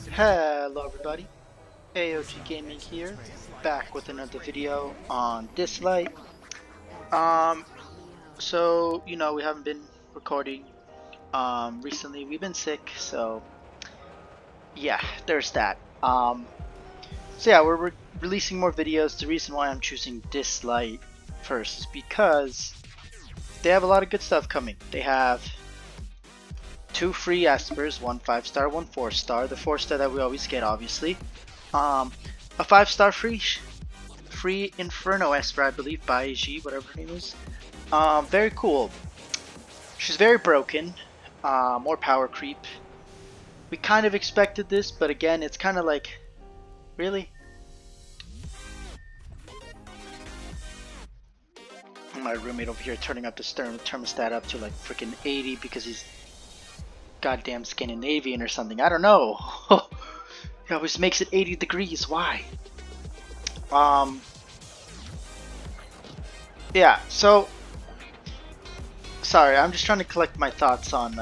Hello everybody, AOG Gaming here, back with another video on Dislyte. Um, we haven't been recording recently. We've been sick, so yeah, there's that. We're releasing more videos. The reason why I'm choosing Dislyte first is because they have a lot of good stuff coming. They have 2 free Espers, 1 5-star, 1 4-star. The 4-star that we always get, obviously. A 5-star free Inferno Esper, I believe, by G, whatever her name is. Very cool. She's very broken. More power creep. We kind of expected this, but again, it's kind of like, really? My roommate over here turning up the thermostat up to like freaking 80 because he's goddamn Scandinavian or something. I don't know. He always makes it 80 degrees. Why? Yeah, so sorry, I'm just trying to collect my thoughts on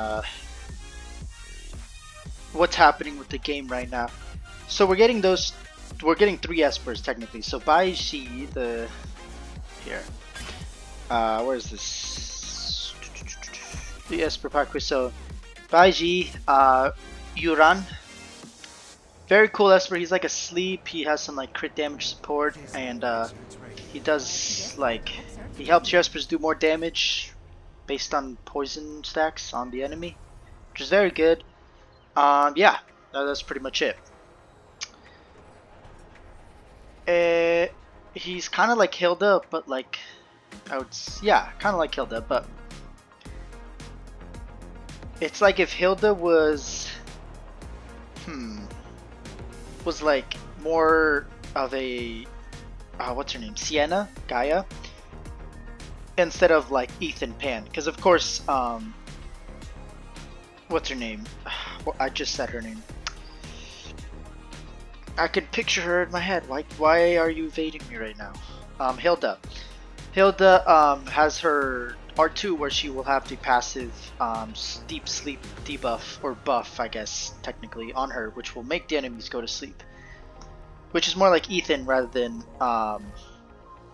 what's happening with the game right now. So we're getting 3 Espers technically. So by G, where is this? The Esper Parkway. So Baiji, Yuran, very cool Esper. He's like a sleep. He has some like crit damage support, and he does like he helps your Espers do more damage based on poison stacks on the enemy, which is very good. Yeah, that's pretty much it. He's kind of like Hilda, but like kind of like Hilda, but it's like if Hilda was like more of a what's her name, Sienna, Gaia, instead of like Ethan Pan, because of course what's her name? Well, I just said her name. I could picture her in my head. Why are you evading me right now? Hilda has her R2 where she will have the passive deep sleep debuff, or buff I guess technically, on her, which will make the enemies go to sleep, which is more like Ethan rather than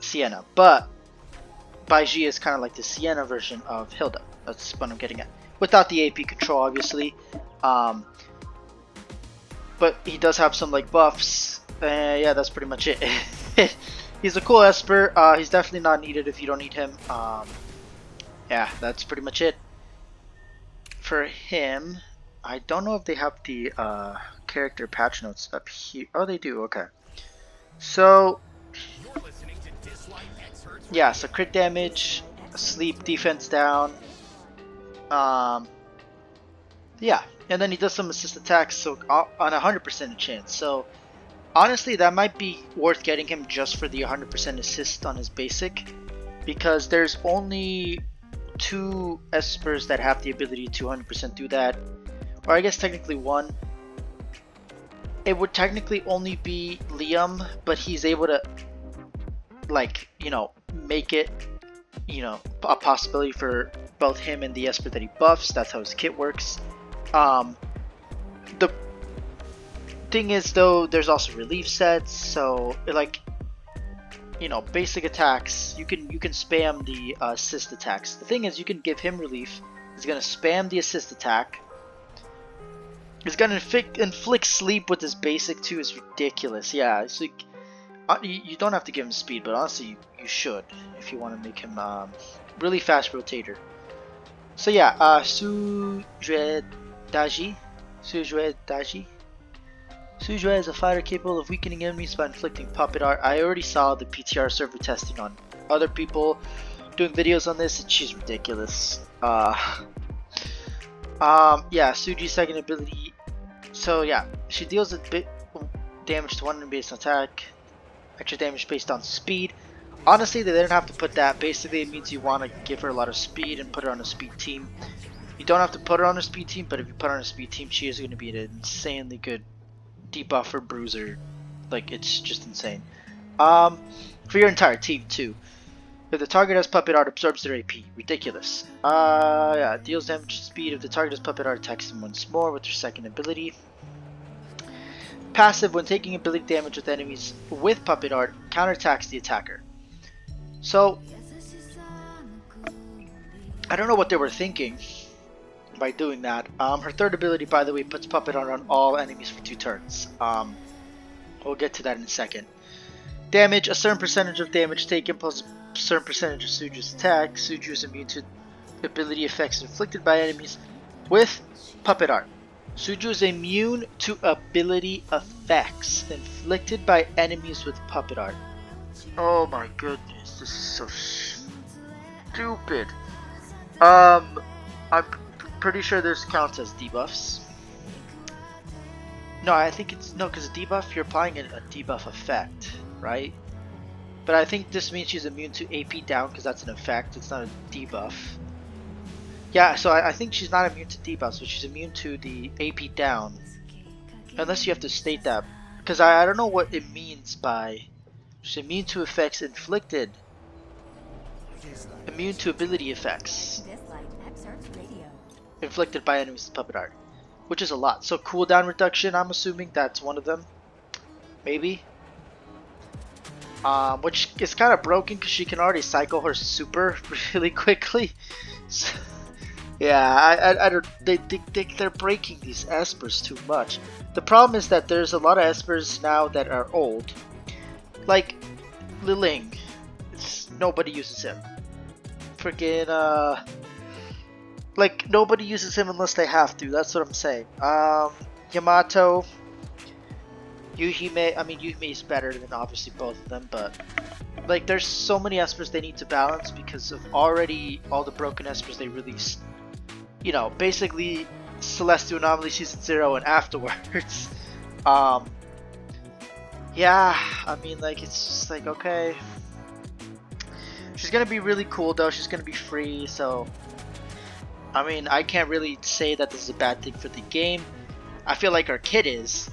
Sienna. But Baiji is kind of like the Sienna version of Hilda. That's what I'm getting at, without the AP control obviously. But he does have some like buffs. Yeah, that's pretty much it. He's a cool Esper. He's definitely not needed if you don't need him. Yeah, that's pretty much it for him. I don't know if they have the character patch notes up here. Oh, they do. Okay. So yeah, so crit damage, sleep, defense down. Yeah, and then he does some assist attacks, so on 100% chance. So honestly, that might be worth getting him just for the 100% assist on his basic, because there's only 2 Espers that have the ability to 100% do that, or I guess technically 1. It would technically only be Liam, but he's able to, like, make it, a possibility for both him and the Esper that he buffs. That's how his kit works. The thing is though, there's also relief sets, so like, basic attacks, you can spam the assist attacks. The thing is, you can give him relief. He's gonna spam the assist attack. He's gonna inflict sleep with his basic too. Is ridiculous. Yeah, so you don't have to give him speed, but honestly you should if you want to make him really fast rotator. So yeah, Sujue Daji. Sujue is a fighter capable of weakening enemies by inflicting puppet art. I already saw the PTR server testing on other people doing videos on this, and she's ridiculous. Yeah, Suji's second ability. So yeah, she deals a bit damage to one enemy based on attack, extra damage based on speed. Honestly, they didn't have to put that. Basically, it means you want to give her a lot of speed and put her on a speed team. You don't have to put her on a speed team, but if you put her on a speed team, she is going to be an insanely good debuffer bruiser. Like, it's just insane. For your entire team too. If the target has puppet art, absorbs their AP. Ridiculous. Yeah, deals damage to speed. If the target has puppet art, attacks them once more with their second ability. Passive, when taking ability damage with enemies with Puppet Art, counterattacks the attacker. So, I don't know what they were thinking by doing that. Her third ability, by the way, puts Puppet Art on all enemies for 2 turns. We'll get to that in a second. Damage, a certain percentage of damage taken plus a certain percentage of Suju's attack. Suju is immune to ability effects inflicted by enemies with Puppet Art. Suju is immune to ability effects inflicted by enemies with Puppet Art. Oh my goodness, this is so stupid. I'm pretty sure this counts as debuffs. No, I think it's no, because a debuff you're applying a debuff effect, right? But I think this means she's immune to AP down because that's an effect. It's not a debuff. Yeah, so I think she's not immune to debuffs, but she's immune to the AP down. Unless you have to state that. Because I don't know what it means by... She's immune to effects inflicted. Immune to ability effects. Inflicted by enemies with Puppet Art. Which is a lot. So cooldown reduction, I'm assuming that's one of them. Maybe. Which is kind of broken because she can already cycle her super really quickly. So, yeah, I don't. They're breaking these Espers too much. The problem is that there's a lot of Espers now that are old, like Liling. Nobody uses him. Freaking like nobody uses him unless they have to. That's what I'm saying. Yamato, Yuhime. I mean, Yuhime is better than obviously both of them, but like there's so many Espers they need to balance because of already all the broken Espers they released. You know, basically Celestial Anomaly Season 0 and afterwards. Yeah, I mean, like, it's just like, okay. She's gonna be really cool though, she's gonna be free, so I mean, I can't really say that this is a bad thing for the game. I feel like our kid is.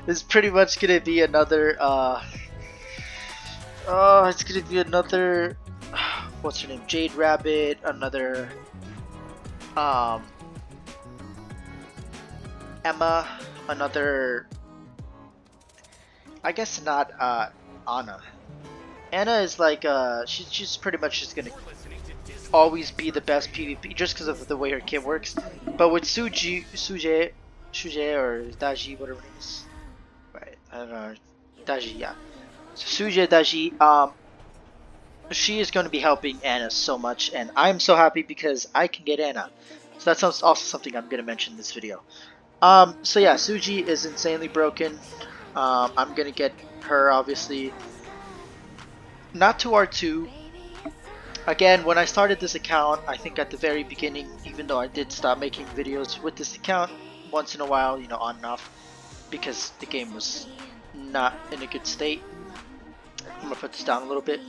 It's pretty much gonna be another, it's gonna be another, what's her name, Jade Rabbit, another, Emma, another, I guess not, Anna. Anna is like, she's pretty much just gonna always be the best PvP just because of the way her kit works. But with Suje or Daji, whatever it is, right? I don't know, Daji, yeah. So Suje Daji, she is going to be helping Anna so much, and I'm so happy because I can get Anna. So that's also something I'm going to mention in this video. So yeah, Suji is insanely broken. I'm going to get her, obviously. Not to R2. Again, when I started this account, I think at the very beginning, even though I did stop making videos with this account once in a while, you know, on and off, because the game was not in a good state. I'm going to put this down a little bit.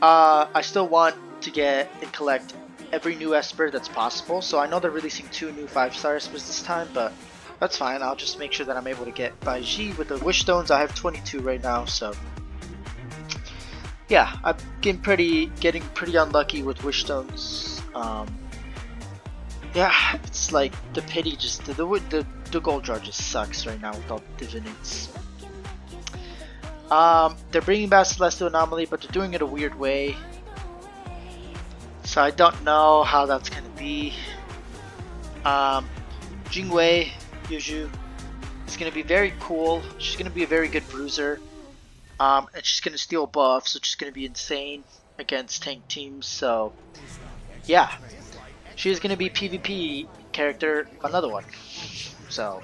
I still want to get and collect every new Esper that's possible, so I know they're releasing 2 new 5-star Espers this time, but that's fine. I'll just make sure that I'm able to get Baiji with the Wish Stones. I have 22 right now, so yeah, I'm getting pretty unlucky with Wish Stones. Yeah, it's like the pity, just the gold jar just sucks right now with all the divinates. They're bringing back Celestial Anomaly, but they're doing it a weird way. So I don't know how that's gonna be. Jingwei Yuju is gonna be very cool. She's gonna be a very good bruiser. And she's gonna steal buffs, which is gonna be insane against tank teams. So yeah, she's gonna be PvP character, another one. So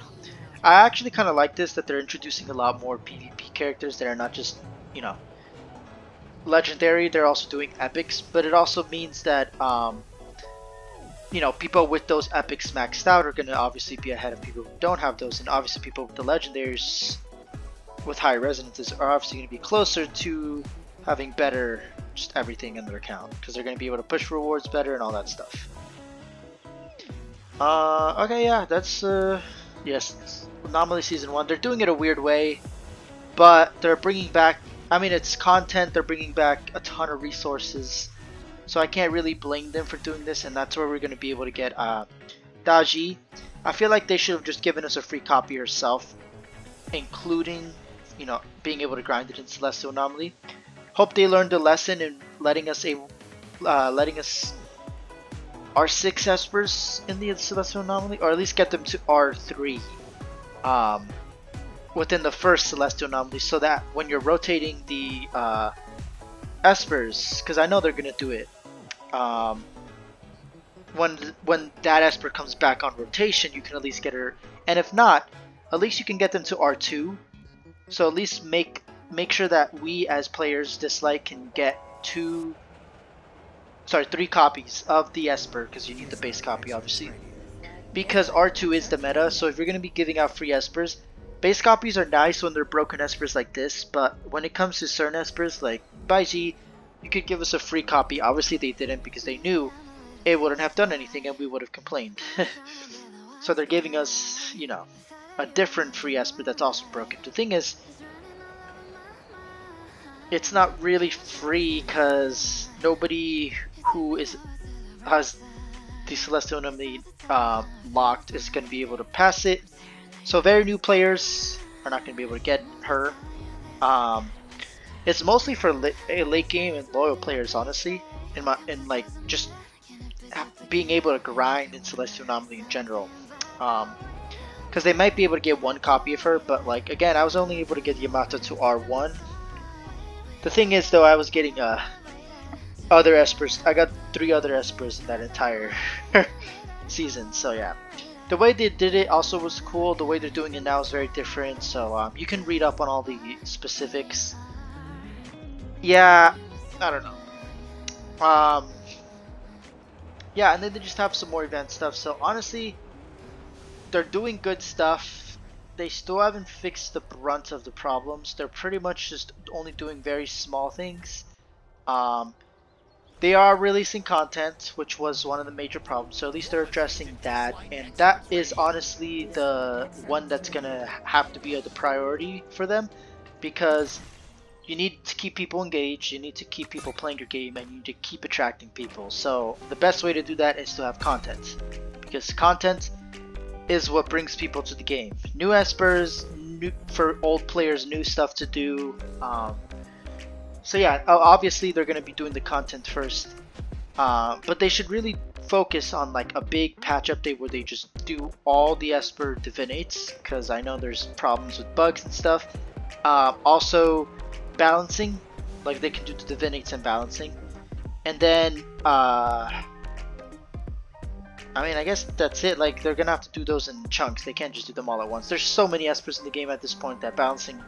I actually kind of like this, that they're introducing a lot more PvP characters that are not just, you know, legendary. They're also doing epics, but it also means that you know, people with those epics maxed out are going to obviously be ahead of people who don't have those, and obviously people with the legendaries with high resonances are obviously going to be closer to having better just everything in their account, because they're going to be able to push rewards better and all that stuff. Okay, yeah, that's yes, Anomaly Season 1. They're doing it a weird way, but they're bringing back, I mean, it's content, they're bringing back a ton of resources, so I can't really blame them for doing this, and that's where we're going to be able to get Daji. I feel like they should have just given us a free copy herself, including, you know, being able to grind it in Celestial Anomaly. Hope they learned a lesson in letting us R6 Espers in the Celestial Anomaly, or at least get them to R3 within the first Celestial Anomaly, so that when you're rotating the Espers, because I know they're gonna do it, when that Esper comes back on rotation, you can at least get her, and if not, at least you can get them to R2. So at least make sure that we as players Dislyte can get 3 copies of the Esper, because you need the base copy obviously. Because R2 is the meta, so if you're going to be giving out free Espers, base copies are nice when they're broken Espers like this, but when it comes to certain Espers like Baiji, you could give us a free copy. Obviously they didn't, because they knew it wouldn't have done anything and we would have complained. So they're giving us, you know, a different free Esper that's also broken. The thing is, it's not really free because nobody who has the Celestial Anomaly locked is going to be able to pass it. So very new players are not going to be able to get her. It's mostly for late game and loyal players, honestly. In like just being able to grind in Celestial Anomaly in general. Because they might be able to get 1 copy of her, but like again, I was only able to get Yamato to R1. The thing is though, I was getting other Espers. I got 3 other Espers in that entire season, so yeah. The way they did it also was cool. The way they're doing it now is very different, so you can read up on all the specifics. Yeah, I don't know. Yeah, and then they just have some more event stuff, so honestly, they're doing good stuff. They still haven't fixed the brunt of the problems. They're pretty much just only doing very small things. They are releasing content, which was one of the major problems, so at least they're addressing that, and that is honestly the one that's gonna have to be the priority for them, because you need to keep people engaged, you need to keep people playing your game, and you need to keep attracting people. So the best way to do that is to have content, because content is what brings people to the game. New Espers, for old players, new stuff to do. So yeah, obviously they're going to be doing the content first, but they should really focus on like a big patch update where they just do all the Esper divinates, because I know there's problems with bugs and stuff. Also balancing, like they can do the divinates and balancing, and then I mean, I guess that's it. Like they're gonna have to do those in chunks. They can't just do them all at once. There's so many Espers in the game at this point that balancing,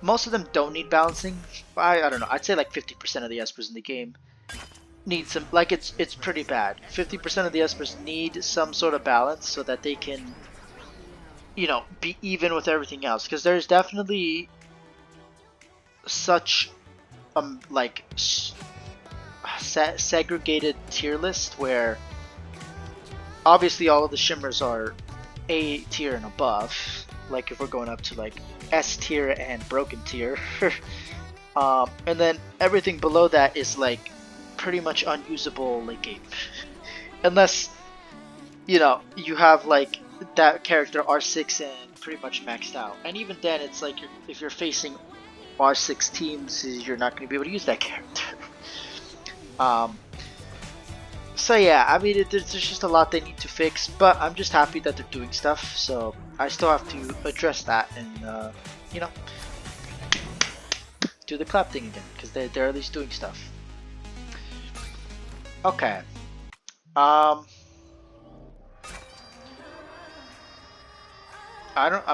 most of them don't need balancing. I don't know, I'd say like 50% of the Espers in the game need some, like it's pretty bad. 50% of the Espers need some sort of balance so that they can, you know, be even with everything else, because there's definitely such like segregated tier list where obviously all of the shimmers are A tier and above, like if we're going up to like S tier and broken tier. And then everything below that is like pretty much unusable late game. Unless, you know, you have like that character R6 and pretty much maxed out. And even then, it's like if you're facing R6 teams, you're not going to be able to use that character. So yeah, I mean, there's just a lot they need to fix, but I'm just happy that they're doing stuff, so I still have to address that and, you know, do the clap thing again, because they're at least doing stuff. Okay. I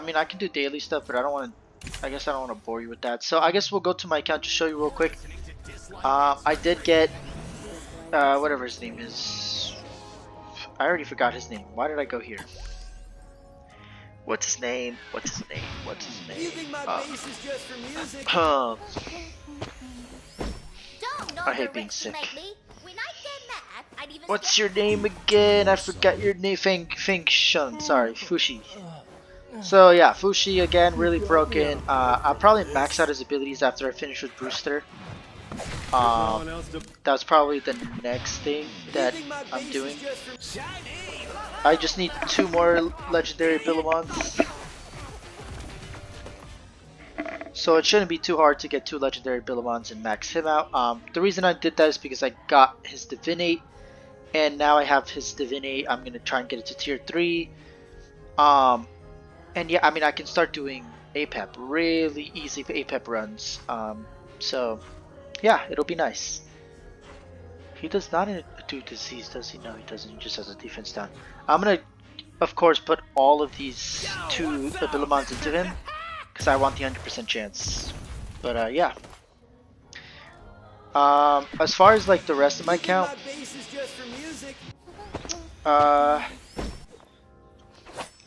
mean, I can do daily stuff, but I guess I don't want to bore you with that. So I guess we'll go to my account to show you real quick. I did get whatever his name is. I already forgot his name. Why did I go here? What's his name? What's his name? What's his name? You think my bass is just for music? I hate being sick. What's your name again? I forgot your name. Feng Shun. Sorry, Fushi. So yeah, Fushi again, really broken. I'll probably max out his abilities after I finish with Brewster. That's probably the next thing that I'm doing. I just need 2 more legendary Billimons. So it shouldn't be too hard to get 2 legendary Billimons and max him out. The reason I did that is because I got his Divinate, and now I have his Divinate. I'm gonna try and get it to tier 3. And yeah, I mean I can start doing APEP, really easy APEP runs. So yeah, it'll be nice. He does not do disease, does he? No, he doesn't. He just has a defense down. I'm gonna, of course, put all of these 2 Billimons into him because I want the 100% chance. But yeah. As far as like the rest of my account, I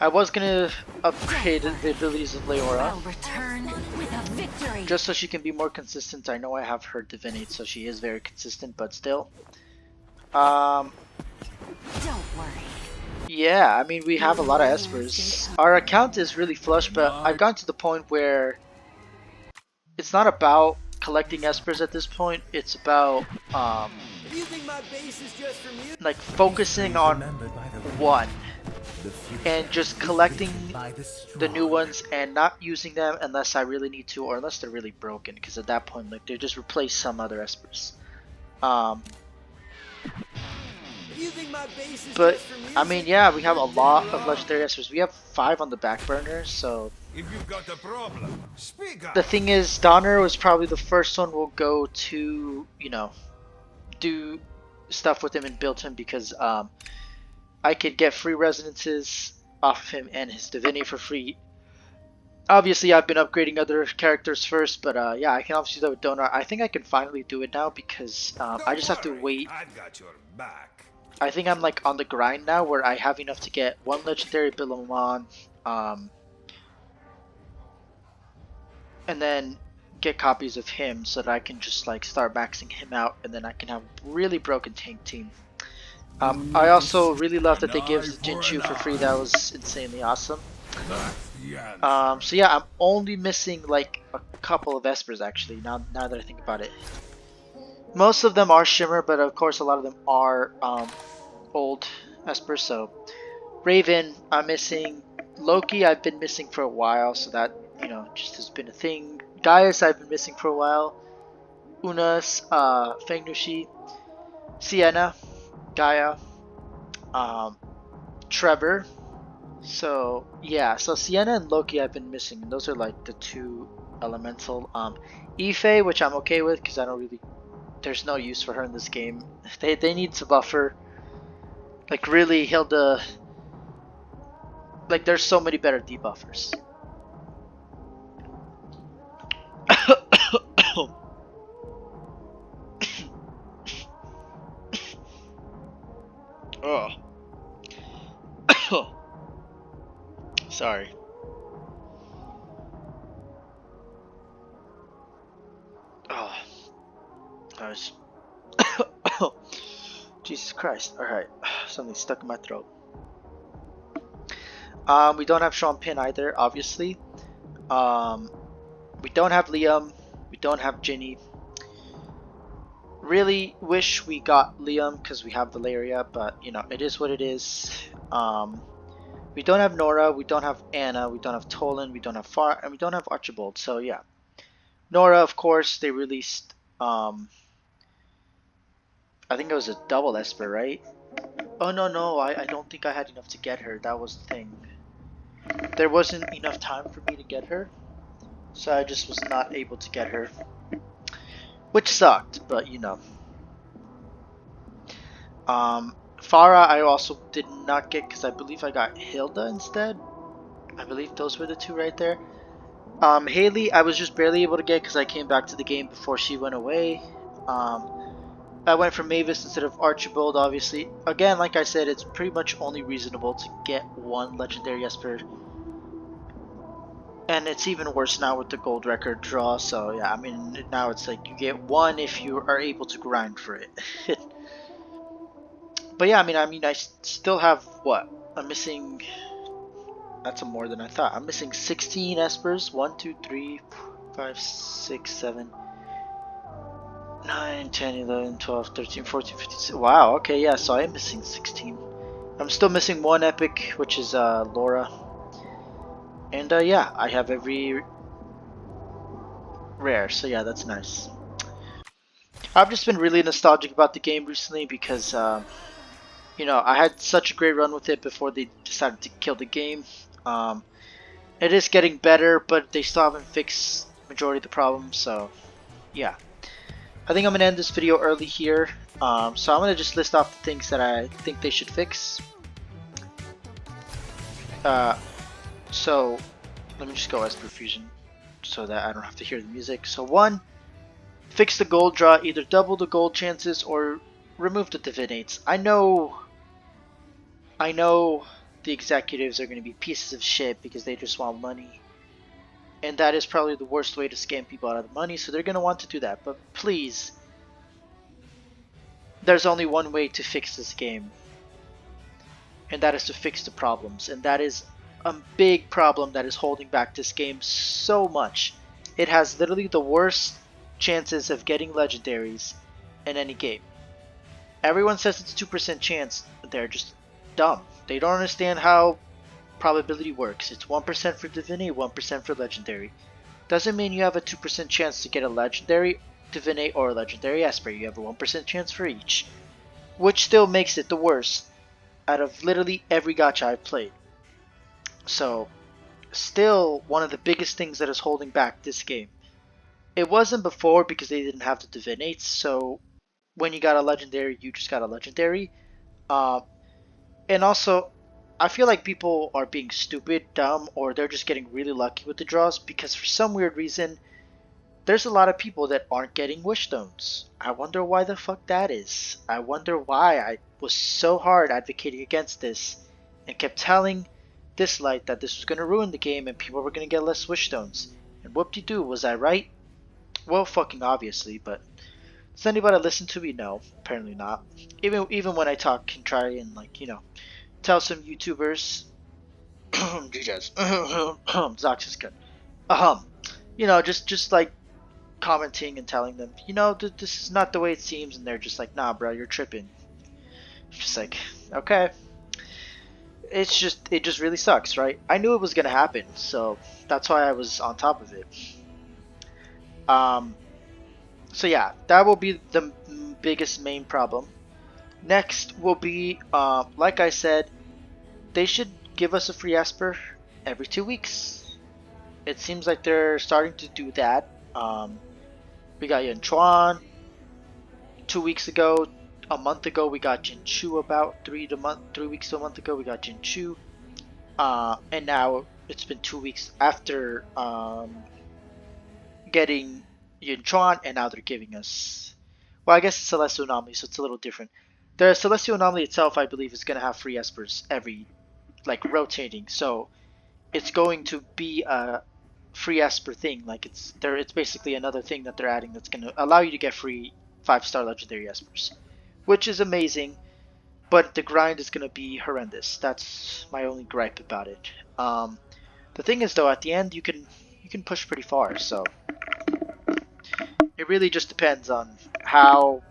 was gonna upgrade the abilities of Leora just so she can be more consistent. I know I have her Divinate, so she is very consistent, but still. Don't worry. Yeah, I mean we have a lot of Espers. Our account is really flush, but I've gotten to the point where it's not about collecting Espers at this point. It's about like focusing on one and just collecting the new ones and not using them unless I really need to, or unless they're really broken, because at that point like they just replace some other Espers. But I mean, yeah, we have a lot of legendary Espers. We have 5 on the back burner, so if you've got a problem, speak up. The thing is, Donner was probably the first one we'll go to, you know, do stuff with him and build him, because I could get free resonances off of him and his Divinity for free. Obviously, I've been upgrading other characters first, but yeah, I can obviously do that with Donor. I think I can finally do it now because I just have to wait. I've got your back. I think I'm like on the grind now where I have enough to get 1 legendary Billimon, and then get copies of him so that I can just like start maxing him out, and then I can have a really broken tank team. I also really love that they give Jinchu for free. That was insanely awesome. So yeah, I'm only missing like a couple of Espers actually, now that I think about it. Most of them are Shimmer, but of course a lot of them are old Espers. So Raven, I'm missing. Loki, I've been missing for a while, so that, you know, just has been a thing. Gaius, I've been missing for a while. Unas, Fengnushi, Sienna, Gaia, Trevor. So yeah, so Sienna and Loki I've been missing, and those are like the 2 elemental. Ife, which I'm okay with because I don't really, there's no use for her in this game. They need to buffer. Like really, Hilda. Like there's so many better debuffers. Oh. Sorry. Oh. I was. Jesus Christ. Alright. Something stuck in my throat. We don't have Sean Pin either, obviously. We don't have Liam. We don't have Ginny. Really wish we got Liam because we have Valeria, but you know, it is what it is. We don't have Nora, we don't have Anna, we don't have Tolan, we don't have Far, and we don't have Archibald. So yeah, Nora, of course, they released. I think it was a double Esper, right? Oh no, I don't think I had enough to get her. That was the thing. There wasn't enough time for me to get her, so I just was not able to get her. Which sucked, but you know. Farah I also did not get because I believe I got Hilda instead. I believe those were the 2 right there. Haley I was just barely able to get because I came back to the game before she went away. I went for Mavis instead of Archibald, obviously. Again, like I said, it's pretty much only reasonable to get 1 legendary Esper. And it's even worse now with the gold record draw, so yeah, I mean, now it's like you get 1 if you are able to grind for it. But yeah, I mean, I still have, what? I'm missing, that's more than I thought. I'm missing 16 Espers. 1, 2, 3, 5, 6, 7, 9, 10, 11, 12, 13, 14, 15, 16. Wow, okay, yeah, so I am missing 16. I'm still missing 1 epic, which is Laura. And yeah, I have every rare. So yeah, that's nice. I've just been really nostalgic about the game recently because, you know, I had such a great run with it before they decided to kill the game. Um, it is getting better, but they still haven't fixed majority of the problems. So yeah, I think I'm gonna end this video early here. So I'm gonna just list off the things that I think they should fix. So let me just go Esper Fusion so that I don't have to hear the music. So 1, fix the gold draw, either double the gold chances or remove the divinates. I know the executives are going to be pieces of shit because they just want money. And that is probably the worst way to scam people out of the money, so they're going to want to do that. But please, there's only one way to fix this game. And that is to fix the problems. And that is a big problem that is holding back this game so much. It has literally the worst chances of getting legendaries in any game. Everyone says it's 2% chance, but they're just dumb. They don't understand how probability works. It's 1% for divinate, 1% for legendary. Doesn't mean you have a 2% chance to get a legendary divinate or a legendary Esper. You have a 1% chance for each, which still makes it the worst out of literally every gacha I've played. So, still one of the biggest things that is holding back this game. It wasn't before because they didn't have the divinates, so when you got a legendary, you just got a legendary. And also, I feel like people are being stupid, dumb, or they're just getting really lucky with the draws because for some weird reason, there's a lot of people that aren't getting wish stones. I wonder why the fuck that is. I wonder why I was so hard advocating against this and kept telling Dislyte that this was going to ruin the game and people were going to get less wish stones. And whoop-de-doo, was I right? Well, fucking obviously, but does anybody listen to me? No, apparently not. Even when I talk and try and, like, you know, tell some YouTubers, GJs, Zox is good. You know, just like commenting and telling them, you know, this is not the way it seems, and they're just like, nah, bro, you're tripping. It's just like, okay. It just really sucks, right? I knew it was gonna happen, so that's why I was on top of it. So yeah, that will be the biggest main problem. Next will be, like I said, they should give us a free Esper every 2 weeks. It seems like they're starting to do that. We got Yin Chuan 2 weeks ago. A month ago we got Jin Chu. About 3 weeks to a month ago we got Jin Chu. And now it's been 2 weeks after getting Yin Chuan, and now they're giving us, well, I guess it's Celestial Anomaly, so it's a little different. The Celestial Anomaly itself, I believe, is going to have free Espers every, like, rotating, so it's going to be a free Esper thing. Like, it's basically another thing that they're adding that's going to allow you to get free 5-star legendary Espers, which is amazing, but the grind is going to be horrendous. That's my only gripe about it. The thing is, though, at the end you can push pretty far, so it really just depends on how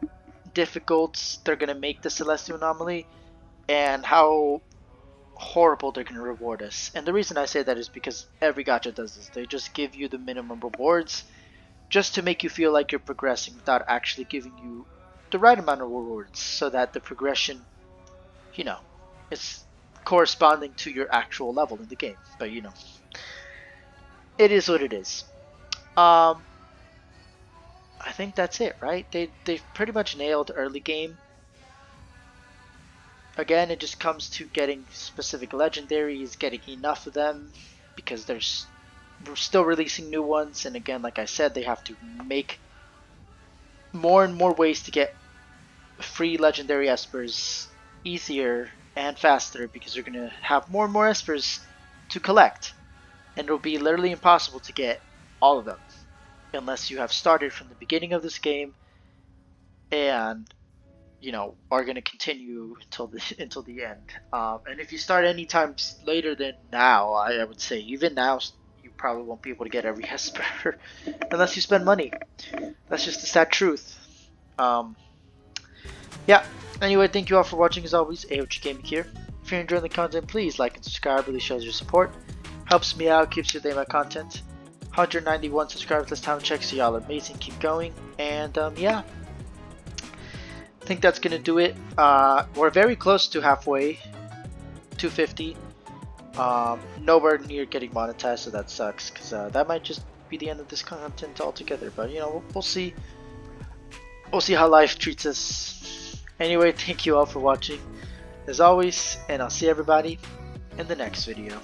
difficult they're going to make the Celestial Anomaly and how horrible they're going to reward us. And the reason I say that is because every gacha does this. They just give you the minimum rewards just to make you feel like you're progressing without actually giving you the right amount of rewards, so that the progression, you know, is corresponding to your actual level in the game. But you know, it is what it is. I think that's it, right? They've pretty much nailed early game. Again, it just comes to getting specific legendaries, getting enough of them, because we're still releasing new ones, and again, like I said, they have to make more and more ways to get free legendary Espers easier and faster, because they're going to have more and more Espers to collect, and it'll be literally impossible to get all of them unless you have started from the beginning of this game and, you know, are going to continue until the end. And if you start any time later than now, I would say even now you probably won't be able to get every Esper unless you spend money. That's just the sad truth. Yeah. Anyway, thank you all for watching. As always, AOG Gaming here. If you're enjoying the content, please like and subscribe. Really shows your support. Helps me out, keeps you up to date with my content. 191 subscribers this time check, so y'all are amazing. Keep going. And yeah, I think that's gonna do it. We're very close to halfway, 250. Nowhere near getting monetized, so that sucks, because that might just be the end of this content altogether. But you know, we'll see. We'll see how life treats us. Anyway, thank you all for watching as always, and I'll see everybody in the next video.